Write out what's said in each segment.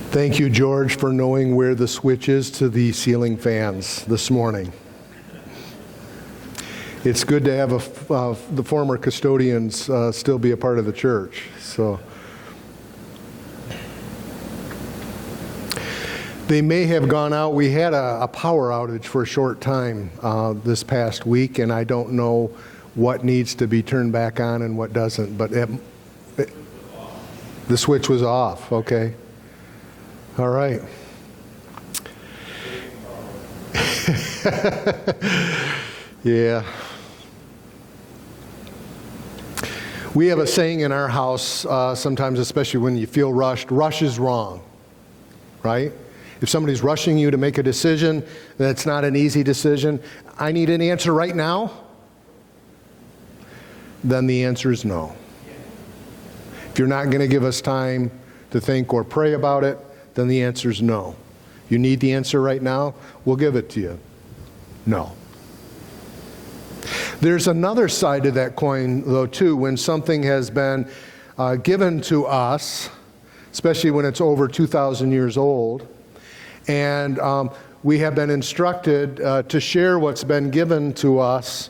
Thank you, George, for knowing where the switch is to the ceiling fans this morning. It's good to have the former custodians still be a part of the church. So they may have gone out. We had a power outage for a short time this past week, and I don't know what needs to be turned back on and what doesn't. But the switch was off. Okay. All right. Yeah. We have a saying in our house, sometimes, especially when you feel rushed, rush is wrong, right? If somebody's rushing you to make a decision that's not an easy decision, I need an answer right now, then the answer is no. If you're not going to give us time to think or pray about it, then the answer is no. You need the answer right now? We'll give it to you. No. There's another side to that coin, though, too, when something has been given to us, especially when it's over 2,000 years old, and we have been instructed to share what's been given to us,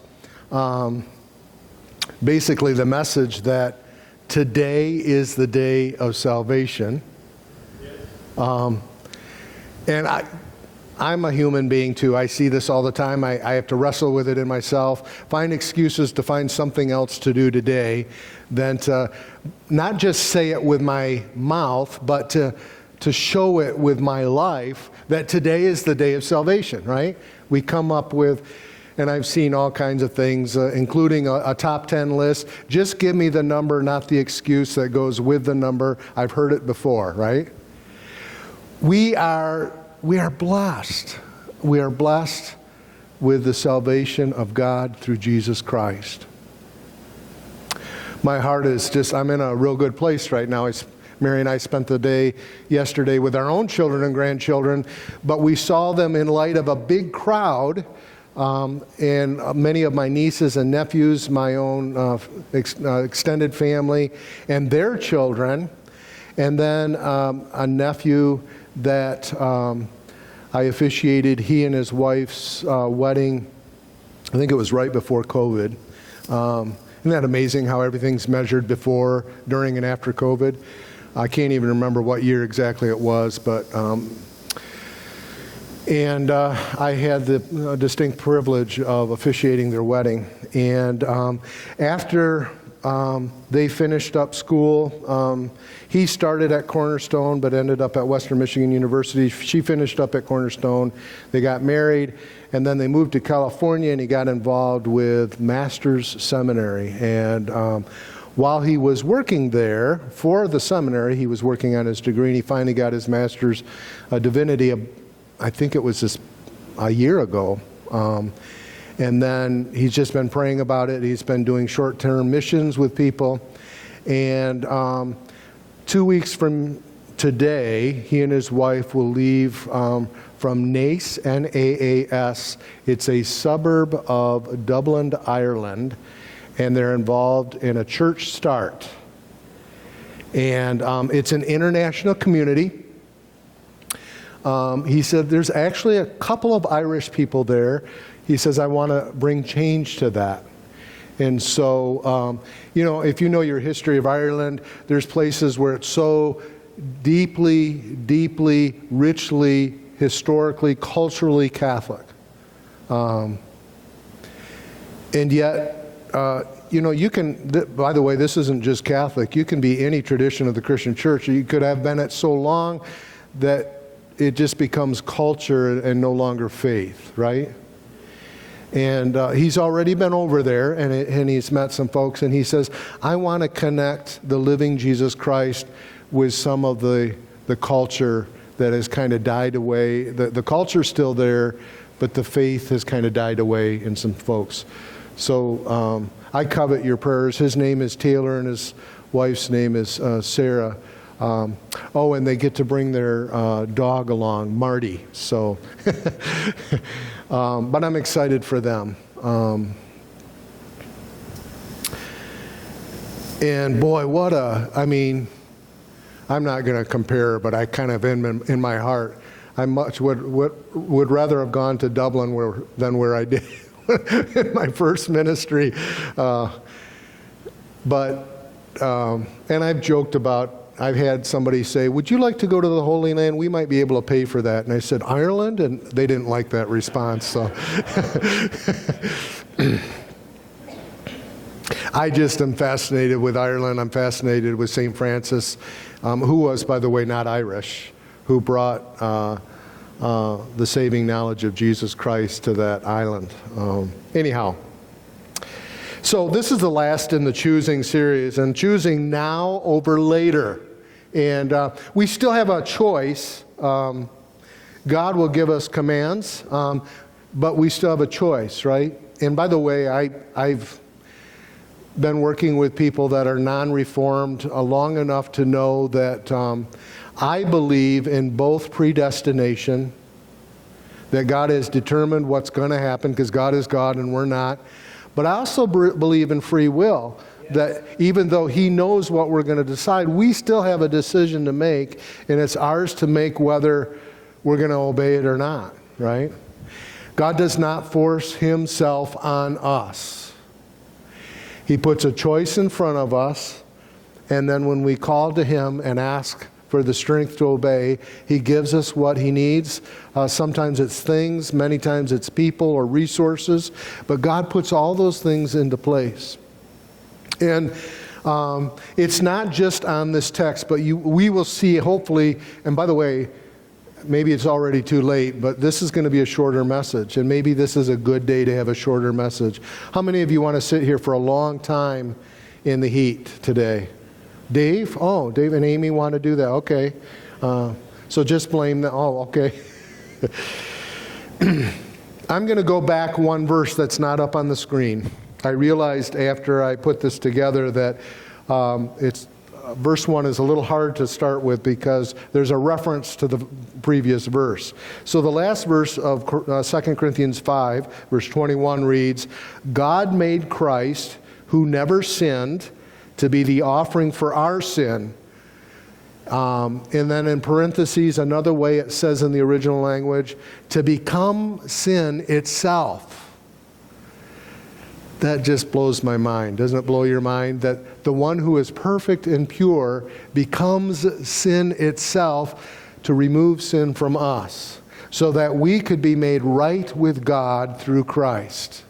basically the message that today is the day of salvation. And I'm a human being too. I see this all the time. I have to wrestle with it in myself, find excuses to find something else to do today than to not just say it with my mouth, but to show it with my life that today is the day of salvation, right? We come up with, and I've seen all kinds of things, including a top 10 list. Just give me the number, not the excuse that goes with the number. I've heard it before, right? We are blessed. We are blessed with the salvation of God through Jesus Christ. My heart is just, I'm in a real good place right now. Mary and I spent the day yesterday with our own children and grandchildren, but we saw them in light of a big crowd, and many of my nieces and nephews, my own extended family, and their children, and then a nephew that I officiated, he and his wife's wedding. I think it was right before COVID. Isn't that amazing how everything's measured before, during, and after COVID? I can't even remember what year exactly it was, but I had the distinct privilege of officiating their wedding. And after they finished up school, he started at Cornerstone but ended up at Western Michigan University. She finished up at Cornerstone. They got married, and then they moved to California, and he got involved with Master's Seminary. And while he was working there for the seminary, he was working on his degree, and he finally got his Master's Divinity, I think it was just a year ago. And then he's just been praying about it. He's been doing short-term missions with people. And 2 weeks from today, he and his wife will leave from Naas, N-A-A-S. It's a suburb of Dublin, Ireland. And they're involved in a church start. And it's an international community. He said there's actually a couple of Irish people there. He says, I want to bring change to that. And so, if you know your history of Ireland, there's places where it's so deeply, deeply, richly, historically, culturally Catholic. And yet, you can, by the way, this isn't just Catholic. You can be any tradition of the Christian church. You could have been it so long that it just becomes culture and no longer faith, right? And he's already been over there, and he's met some folks, and he says, I want to connect the living Jesus Christ with some of the culture that has kind of died away. The culture's still there, but the faith has kind of died away in some folks. So I covet your prayers. His name is Taylor, and his wife's name is Sarah. And they get to bring their dog along, Marty. So, but I'm excited for them. And boy, I'm not going to compare, but I kind of in my heart, I much would rather have gone to Dublin than where I did in my first ministry. And I've joked about, I've had somebody say, would you like to go to the Holy Land? We might be able to pay for that. And I said, Ireland? And they didn't like that response. So I just am fascinated with Ireland. I'm fascinated with St. Francis, who was, by the way, not Irish, who brought the saving knowledge of Jesus Christ to that island. Anyhow, so this is the last in the choosing series, and choosing now over later. And we still have a choice. God will give us commands, but we still have a choice, right? And by the way, I've been working with people that are non-reformed long enough to know that I believe in both predestination, that God has determined what's going to happen because God is God and we're not. But I also believe in free will, that even though He knows what we're going to decide, we still have a decision to make, and it's ours to make whether we're going to obey it or not, right? God does not force Himself on us. He puts a choice in front of us, and then when we call to Him and ask for the strength to obey, He gives us what He needs. Sometimes it's things, many times it's people or resources, but God puts all those things into place. And it's not just on this text, but we will see, hopefully, and by the way, maybe it's already too late, but this is going to be a shorter message, and maybe this is a good day to have a shorter message. How many of you want to sit here for a long time in the heat today? Dave? Oh, Dave and Amy want to do that. Okay. So just blame them. Oh, okay. I'm going to go back one verse that's not up on the screen. I realized after I put this together that verse 1 is a little hard to start with because there's a reference to the previous verse. So the last verse of 2 Corinthians 5, verse 21 reads, God made Christ, who never sinned, to be the offering for our sin. And then in parentheses, another way it says in the original language, to become sin itself. That just blows my mind. Doesn't it blow your mind? That the one who is perfect and pure becomes sin itself to remove sin from us, so that we could be made right with God through Christ.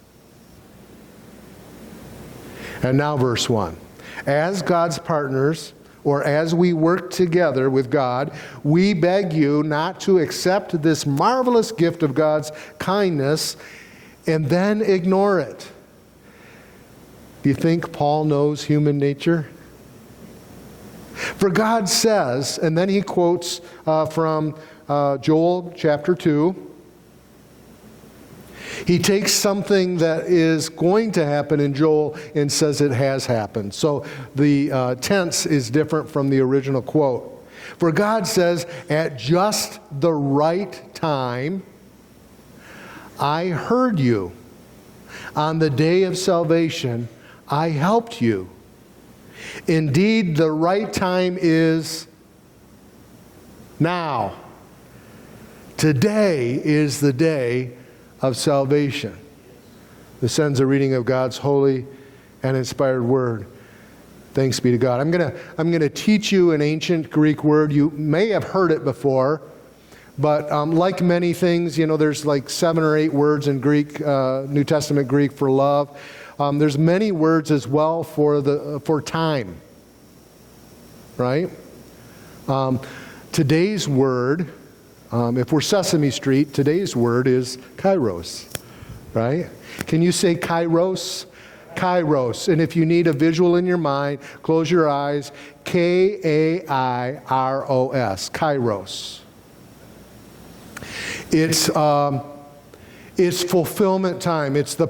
And now verse 1. As God's partners, or as we work together with God, we beg you not to accept this marvelous gift of God's kindness and then ignore it. Do you think Paul knows human nature? For God says, and then he quotes from Joel chapter 2. He takes something that is going to happen in Joel and says it has happened. So the tense is different from the original quote. For God says, at just the right time, I heard you. On the day of salvation, I helped you. Indeed, the right time is now. Today is the day of salvation. This ends a reading of God's holy and inspired word. Thanks be to God. I'm going to teach you an ancient Greek word. You may have heard it before, but like many things, there's like 7 or 8 words in Greek, New Testament Greek for love. There's many words as well for time, right? Today's word, if we're Sesame Street, today's word is kairos, right? Can you say kairos? Kairos. And if you need a visual in your mind, close your eyes. Kairos. Kairos. It's fulfillment time. It's the